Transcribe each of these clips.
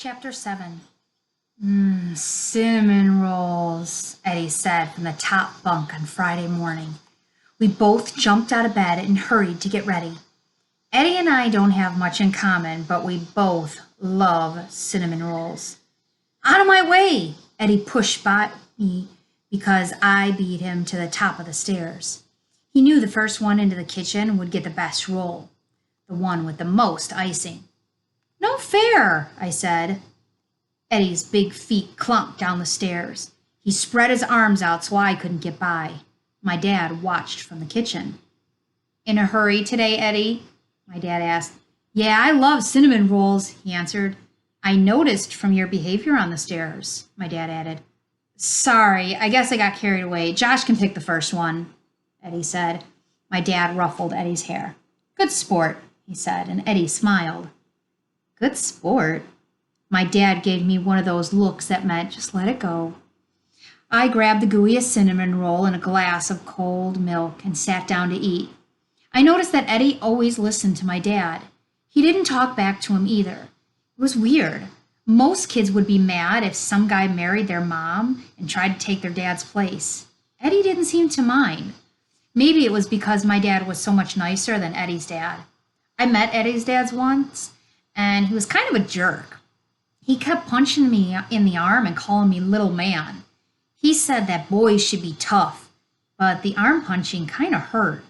Chapter 7. Cinnamon rolls, Eddie said from the top bunk on Friday morning. We both jumped out of bed and hurried to get ready. Eddie and I don't have much in common, but we both love cinnamon rolls. Out of my way! Eddie pushed by me because I beat him to the top of the stairs. He knew the first one into the kitchen would get the best roll, the one with the most icing. No fair, I said. Eddie's big feet clumped down the stairs. He spread his arms out so I couldn't get by. My dad watched from the kitchen. In a hurry today, Eddie? My dad asked. Yeah, I love cinnamon rolls, he answered. I noticed from your behavior on the stairs, my dad added. Sorry, I guess I got carried away. Josh can pick the first one, Eddie said. My dad ruffled Eddie's hair. Good sport, he said, and Eddie smiled. Good sport? My dad gave me one of those looks that meant just let it go. I grabbed the gooeyest cinnamon roll and a glass of cold milk and sat down to eat. I noticed that Eddie always listened to my dad. He didn't talk back to him either. It was weird. Most kids would be mad if some guy married their mom and tried to take their dad's place. Eddie didn't seem to mind. Maybe it was because my dad was so much nicer than Eddie's dad. I met Eddie's dad once, and he was kind of a jerk. He kept punching me in the arm and calling me little man. He said that boys should be tough, but the arm punching kind of hurt.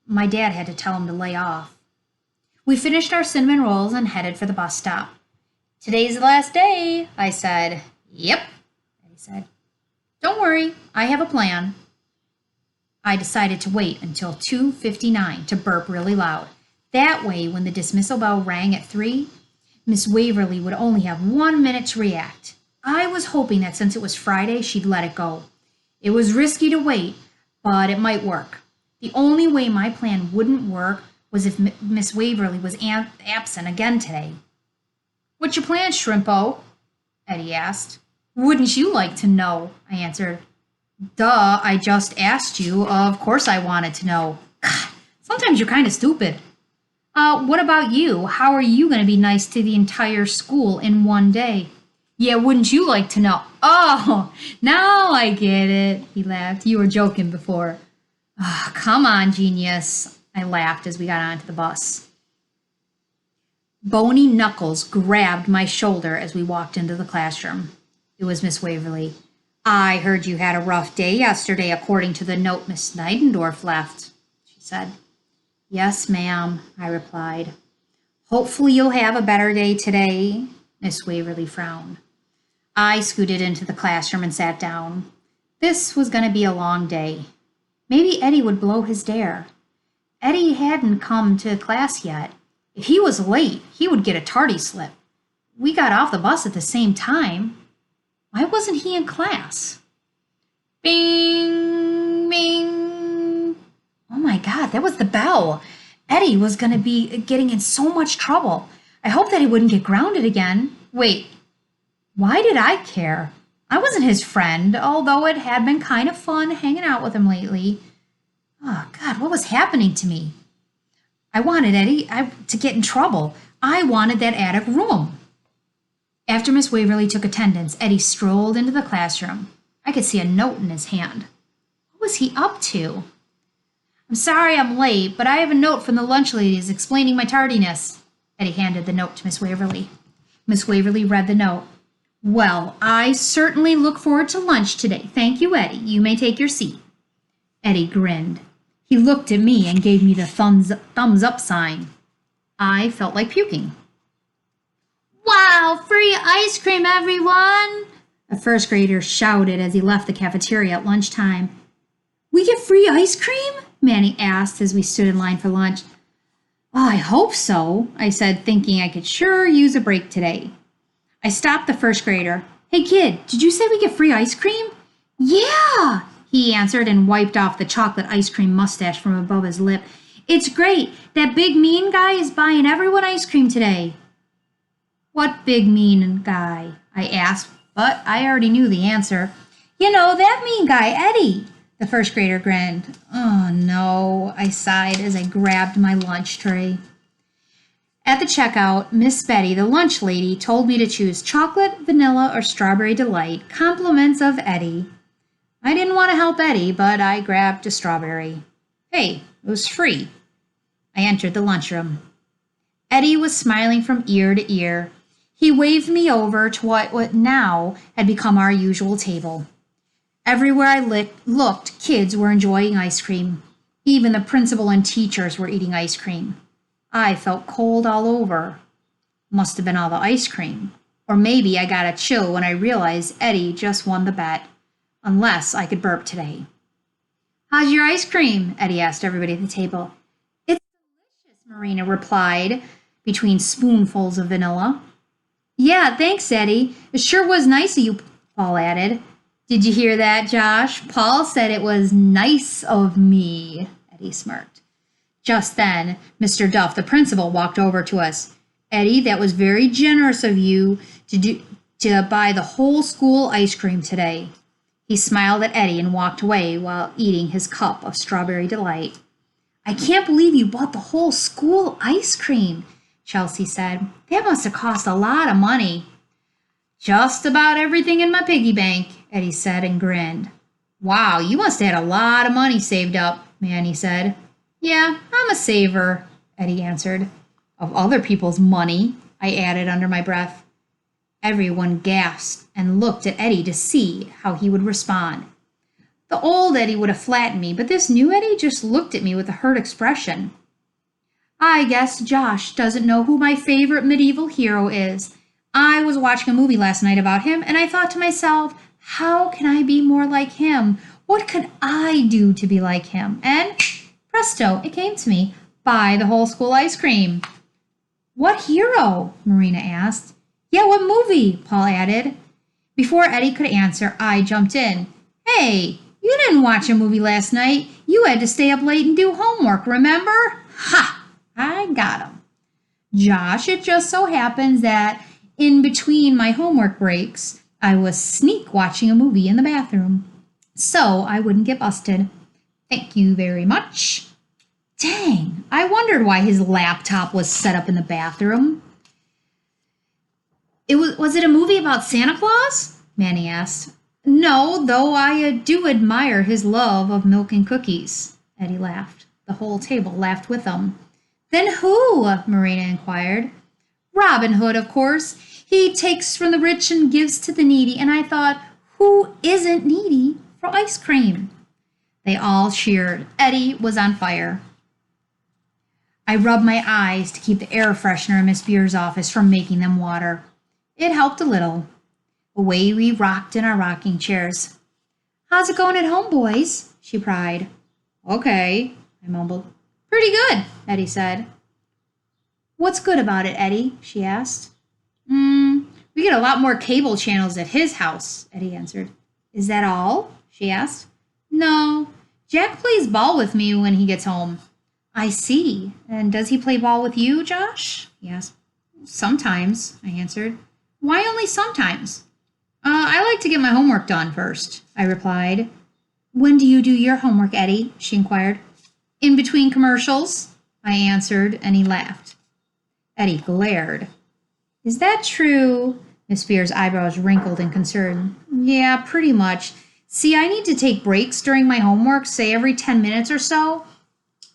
My dad had to tell him to lay off. We finished our cinnamon rolls and headed for the bus stop. Today's the last day, I said. Yep, Eddie said. Don't worry, I have a plan. I decided to wait until 2:59 to burp really loud. That way, when the dismissal bell rang at 3, Miss Waverly would only have 1 minute to react. I was hoping that since it was Friday, she'd let it go. It was risky to wait, but it might work. The only way my plan wouldn't work was if Miss Waverly was absent again today. What's your plan, Shrimpo? Eddie asked. Wouldn't you like to know? I answered. Duh, I just asked you. Of course I wanted to know. God, sometimes you're kind of stupid. What about you? How are you going to be nice to the entire school in one day? Yeah, wouldn't you like to know? Oh, now I get it, he laughed. You were joking before. Oh, come on, genius, I laughed as we got onto the bus. Bony Knuckles grabbed my shoulder as we walked into the classroom. It was Miss Waverly. I heard you had a rough day yesterday, according to the note Miss Neidendorf left, she said. Yes, ma'am, I replied. Hopefully you'll have a better day today, Miss Waverly frowned. I scooted into the classroom and sat down. This was going to be a long day. Maybe Eddie would blow his dare. Eddie hadn't come to class yet. If he was late, he would get a tardy slip. We got off the bus at the same time. Why wasn't he in class? Bing, bing. Oh my God, that was the bell. Eddie was going to be getting in so much trouble. I hope that he wouldn't get grounded again. Wait, why did I care? I wasn't his friend, although it had been kind of fun hanging out with him lately. Oh God, what was happening to me? I wanted Eddie to get in trouble. I wanted that attic room. After Miss Waverly took attendance, Eddie strolled into the classroom. I could see a note in his hand. What was he up to? I'm sorry I'm late, but I have a note from the lunch ladies explaining my tardiness. Eddie handed the note to Miss Waverly. Miss Waverly read the note. Well, I certainly look forward to lunch today. Thank you, Eddie. You may take your seat. Eddie grinned. He looked at me and gave me the thumbs up sign. I felt like puking. Wow, free ice cream, everyone! A first grader shouted as he left the cafeteria at lunchtime. We get free ice cream? Manny asked as we stood in line for lunch. Oh, I hope so, I said, thinking I could sure use a break today. I stopped the first grader. Hey kid, did you say we get free ice cream? Yeah, he answered and wiped off the chocolate ice cream mustache from above his lip. It's great. That big mean guy is buying everyone ice cream today. What big mean guy? I asked, but I already knew the answer. You know, that mean guy, Eddie. The first grader grinned. Oh no, I sighed as I grabbed my lunch tray. At the checkout, Miss Betty, the lunch lady, told me to choose chocolate, vanilla, or strawberry delight, compliments of Eddie. I didn't want to help Eddie, but I grabbed a strawberry. Hey, it was free. I entered the lunchroom. Eddie was smiling from ear to ear. He waved me over to what now had become our usual table. Everywhere I looked, kids were enjoying ice cream. Even the principal and teachers were eating ice cream. I felt cold all over. Must have been all the ice cream. Or maybe I got a chill when I realized Eddie just won the bet. Unless I could burp today. How's your ice cream? Eddie asked everybody at the table. It's delicious, Marina replied, between spoonfuls of vanilla. Yeah, thanks, Eddie. It sure was nice of you, Paul added. Did you hear that, Josh? Paul said it was nice of me, Eddie smirked. Just then, Mr. Duff, the principal, walked over to us. Eddie, that was very generous of you to buy the whole school ice cream today. He smiled at Eddie and walked away while eating his cup of strawberry delight. I can't believe you bought the whole school ice cream, Chelsea said. That must have cost a lot of money. Just about everything in my piggy bank, Eddie said and grinned. Wow, you must have had a lot of money saved up, Manny said. Yeah, I'm a saver, Eddie answered. Of other people's money, I added under my breath. Everyone gasped and looked at Eddie to see how he would respond. The old Eddie would have flattened me, but this new Eddie just looked at me with a hurt expression. I guess Josh doesn't know who my favorite medieval hero is. I was watching a movie last night about him, and I thought to myself, how can I be more like him? What could I do to be like him? And presto, it came to me. Buy the whole school ice cream. What hero? Marina asked. Yeah, what movie? Paul added. Before Eddie could answer, I jumped in. Hey, you didn't watch a movie last night. You had to stay up late and do homework, remember? Ha! I got him. Josh, it just so happens that in between my homework breaks, I was sneak watching a movie in the bathroom. So I wouldn't get busted. Thank you very much. Dang, I wondered why his laptop was set up in the bathroom. Was it a movie about Santa Claus? Manny asked. No, though I do admire his love of milk and cookies. Eddie laughed. The whole table laughed with him. Then who? Marina inquired. Robin Hood, of course. He takes from the rich and gives to the needy, and I thought, who isn't needy for ice cream? They all cheered. Eddie was on fire. I rubbed my eyes to keep the air freshener in Miss Beer's office from making them water. It helped a little. Away we rocked in our rocking chairs. How's it going at home, boys? She cried. Okay, I mumbled. Pretty good, Eddie said. What's good about it, Eddie? She asked. We get a lot more cable channels at his house, Eddie answered. Is that all? She asked. No, Jack plays ball with me when he gets home. I see. And does he play ball with you, Josh? He asked. Sometimes, I answered. Why only sometimes? I like to get my homework done first, I replied. When do you do your homework, Eddie? She inquired. In between commercials, I answered, and he laughed. Eddie glared. Is that true? Miss Beer's eyebrows wrinkled in concern. Yeah, pretty much. See, I need to take breaks during my homework, say every 10 minutes or so.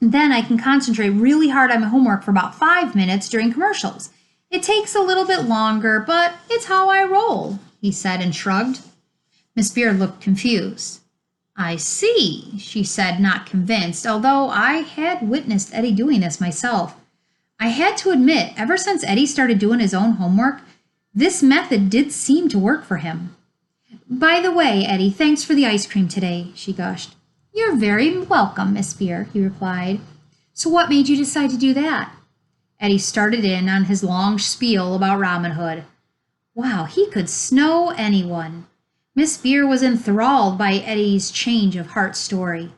Then I can concentrate really hard on my homework for about 5 minutes during commercials. It takes a little bit longer, but it's how I roll, he said and shrugged. Miss Beer looked confused. I see, she said, not convinced, although I had witnessed Eddie doing this myself. I had to admit, ever since Eddie started doing his own homework, this method did seem to work for him. By the way, Eddie, thanks for the ice cream today, she gushed. You're very welcome, Miss Beer, he replied. So what made you decide to do that? Eddie started in on his long spiel about Robin Hood. Wow, he could snow anyone. Miss Beer was enthralled by Eddie's change of heart story.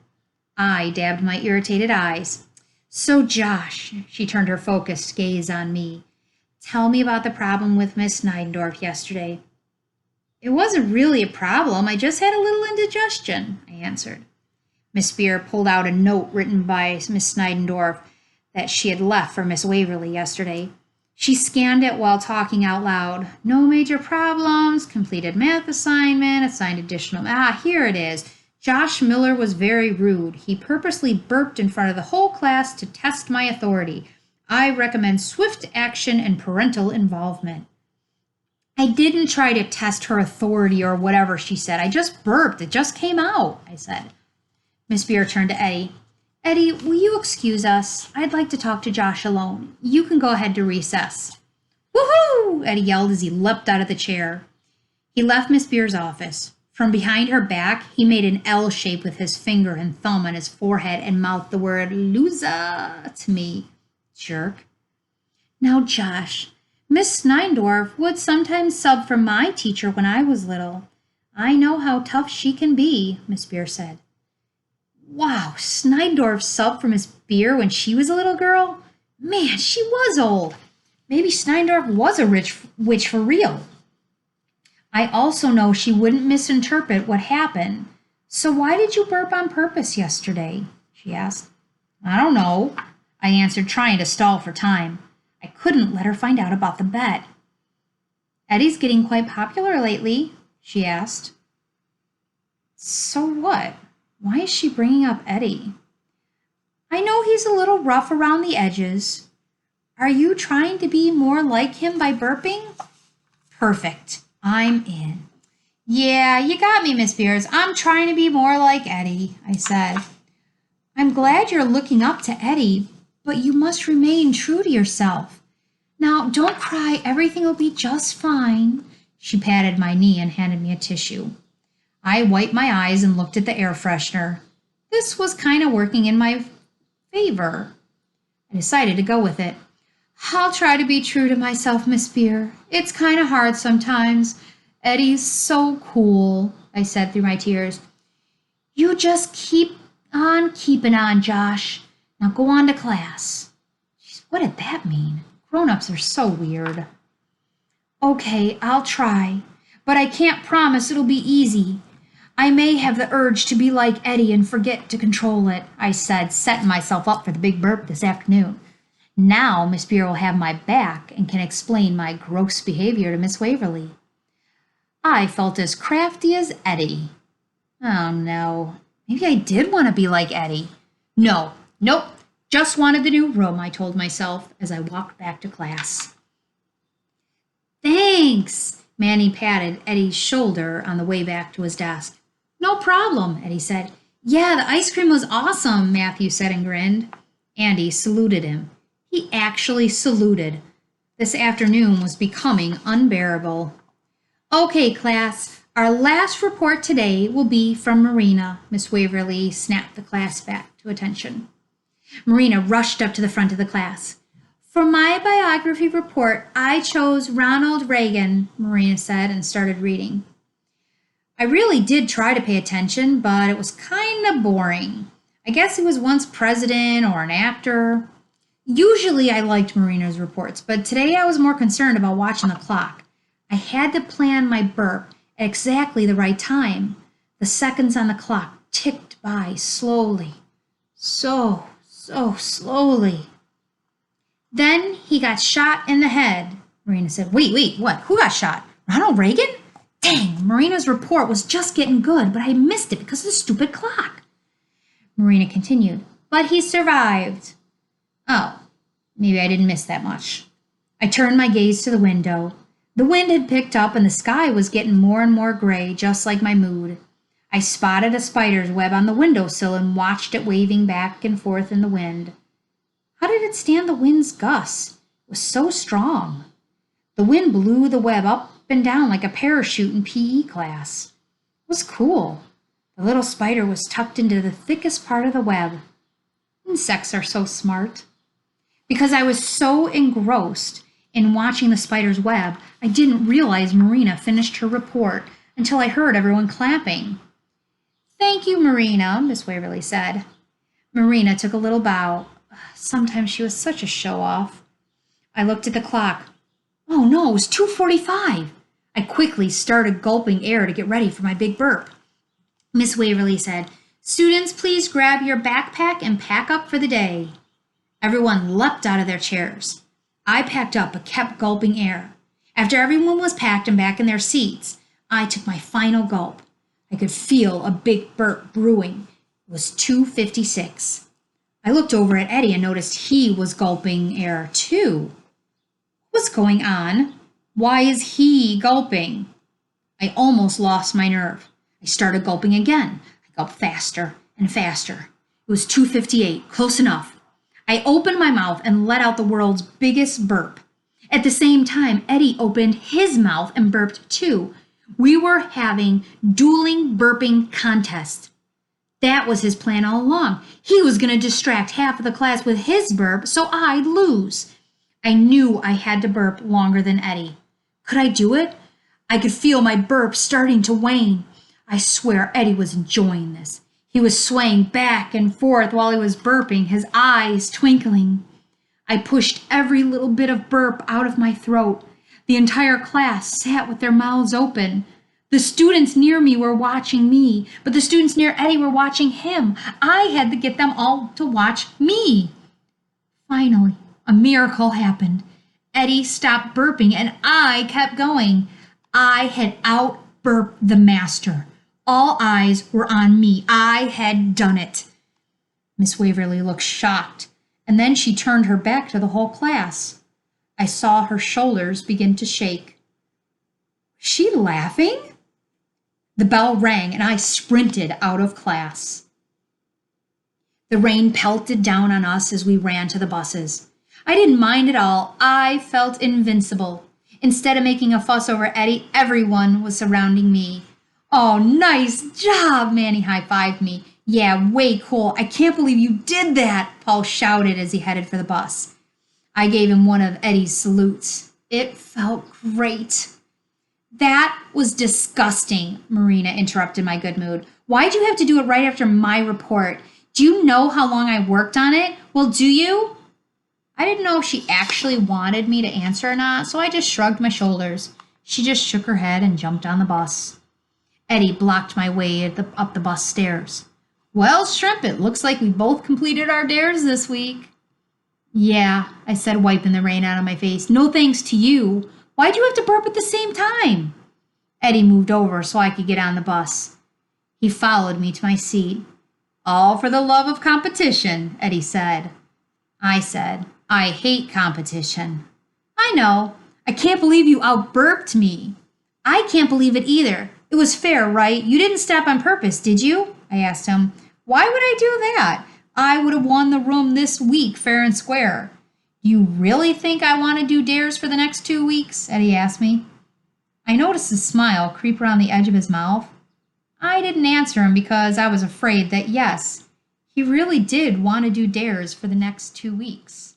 I dabbed my irritated eyes. So, Josh, she turned her focused gaze on me. Tell me about the problem with Miss Neidendorf yesterday. It wasn't really a problem. I just had a little indigestion, I answered. Miss Beer pulled out a note written by Miss Neidendorf that she had left for Miss Waverly yesterday. She scanned it while talking out loud. No major problems, completed math assignment, assigned additional. Here it is. Josh Miller was very rude. He purposely burped in front of the whole class to test my authority. I recommend swift action and parental involvement. I didn't try to test her authority or whatever, she said. I just burped. It just came out, I said. Miss Beer turned to Eddie. Eddie, will you excuse us? I'd like to talk to Josh alone. You can go ahead to recess. Woohoo! Eddie yelled as he leapt out of the chair. He left Miss Beer's office. From behind her back, he made an L shape with his finger and thumb on his forehead and mouthed the word loser to me. Jerk. Now, Josh, Miss Schneindorf would sometimes sub for my teacher when I was little. I know how tough she can be, Miss Beer said. Wow, Schneindorf subbed for Miss Beer when she was a little girl? Man, she was old. Maybe Schneindorf was a witch for real. I also know she wouldn't misinterpret what happened. So why did you burp on purpose yesterday? She asked. I don't know, I answered, trying to stall for time. I couldn't let her find out about the bet. Eddie's getting quite popular lately, she asked. So what? Why is she bringing up Eddie? I know he's a little rough around the edges. Are you trying to be more like him by burping? Perfect. I'm in. Yeah, you got me, Miss Beers. I'm trying to be more like Eddie, I said. I'm glad you're looking up to Eddie, but you must remain true to yourself. Now, don't cry. Everything will be just fine. She patted my knee and handed me a tissue. I wiped my eyes and looked at the air freshener. This was kind of working in my favor. I decided to go with it. I'll try to be true to myself, Miss Beer. It's kind of hard sometimes. Eddie's so cool, I said through my tears. You just keep on keeping on, Josh. Now go on to class. Jeez, what did that mean? Grown-ups are so weird. Okay, I'll try, but I can't promise it'll be easy. I may have the urge to be like Eddie and forget to control it, I said, setting myself up for the big burp this afternoon. Now Miss Beer will have my back and can explain my gross behavior to Miss Waverly. I felt as crafty as Eddie. Oh no, maybe I did want to be like Eddie. Nope, just wanted the new room, I told myself as I walked back to class. Thanks, Manny patted Eddie's shoulder on the way back to his desk. No problem, Eddie said. Yeah, the ice cream was awesome, Matthew said and grinned. Andy saluted him. He actually saluted. This afternoon was becoming unbearable. Okay, class, our last report today will be from Marina, Miss Waverly snapped the class back to attention. Marina rushed up to the front of the class. For my biography report, I chose Ronald Reagan, Marina said and started reading. I really did try to pay attention, but it was kind of boring. I guess he was once president or an actor. Usually I liked Marina's reports, but today I was more concerned about watching the clock. I had to plan my burp at exactly the right time. The seconds on the clock ticked by slowly. So slowly. Then he got shot in the head. Marina said, Wait, what? Who got shot? Ronald Reagan? Dang, Marina's report was just getting good, but I missed it because of the stupid clock. Marina continued, but he survived. Oh, maybe I didn't miss that much. I turned my gaze to the window. The wind had picked up and the sky was getting more and more gray, just like my mood. I spotted a spider's web on the windowsill and watched it waving back and forth in the wind. How did it stand the wind's gusts? It was so strong. The wind blew the web up and down like a parachute in PE class. It was cool. The little spider was tucked into the thickest part of the web. Insects are so smart. Because I was so engrossed in watching the spider's web, I didn't realize Marina finished her report until I heard everyone clapping. Thank you, Marina, Miss Waverly said. Marina took a little bow. Sometimes she was such a show-off. I looked at the clock. Oh no, it was 2:45. I quickly started gulping air to get ready for my big burp. Miss Waverly said, Students, please grab your backpack and pack up for the day. Everyone leapt out of their chairs. I packed up but kept gulping air. After everyone was packed and back in their seats, I took my final gulp. I could feel a big burp brewing. It was 2:56. I looked over at Eddie and noticed he was gulping air too. What's going on? Why is he gulping? I almost lost my nerve. I started gulping again. I gulped faster and faster. It was 2:58, close enough. I opened my mouth and let out the world's biggest burp. At the same time, Eddie opened his mouth and burped too. We were having dueling burping contest. That was his plan all along. He was going to distract half of the class with his burp so I'd lose. I knew I had to burp longer than Eddie. Could I do it? I could feel my burp starting to wane. I swear Eddie was enjoying this. He was swaying back and forth while he was burping, his eyes twinkling. I pushed every little bit of burp out of my throat. The entire class sat with their mouths open. The students near me were watching me, but the students near Eddie were watching him. I had to get them all to watch me. Finally, a miracle happened. Eddie stopped burping and I kept going. I had out-burped the master. All eyes were on me. I had done it. Miss Waverly looked shocked, and then she turned her back to the whole class. I saw her shoulders begin to shake. Was she laughing? The bell rang and I sprinted out of class. The rain pelted down on us as we ran to the buses. I didn't mind at all. I felt invincible. Instead of making a fuss over Eddie, everyone was surrounding me. Oh, nice job, Manny high-fived me. Yeah, way cool. I can't believe you did that, Paul shouted as he headed for the bus. I gave him one of Eddie's salutes. It felt great. That was disgusting, Marina interrupted my good mood. Why'd you have to do it right after my report? Do you know how long I worked on it? Well, do you? I didn't know if she actually wanted me to answer or not, so I just shrugged my shoulders. She just shook her head and jumped on the bus. Eddie blocked my way up the bus stairs. Well, Shrimp, it looks like we both completed our dares this week. Yeah, I said, wiping the rain out of my face. No thanks to you. Why'd you have to burp at the same time? Eddie moved over so I could get on the bus. He followed me to my seat. All for the love of competition, Eddie said. I said, I hate competition. I know. I can't believe you out-burped me. I can't believe it either. It was fair, right? You didn't stop on purpose, did you? I asked him. Why would I do that? I would have won the room this week, fair and square. You really think I want to do dares for the next 2 weeks? Eddie asked me. I noticed a smile creep around the edge of his mouth. I didn't answer him because I was afraid that, yes, he really did want to do dares for the next 2 weeks.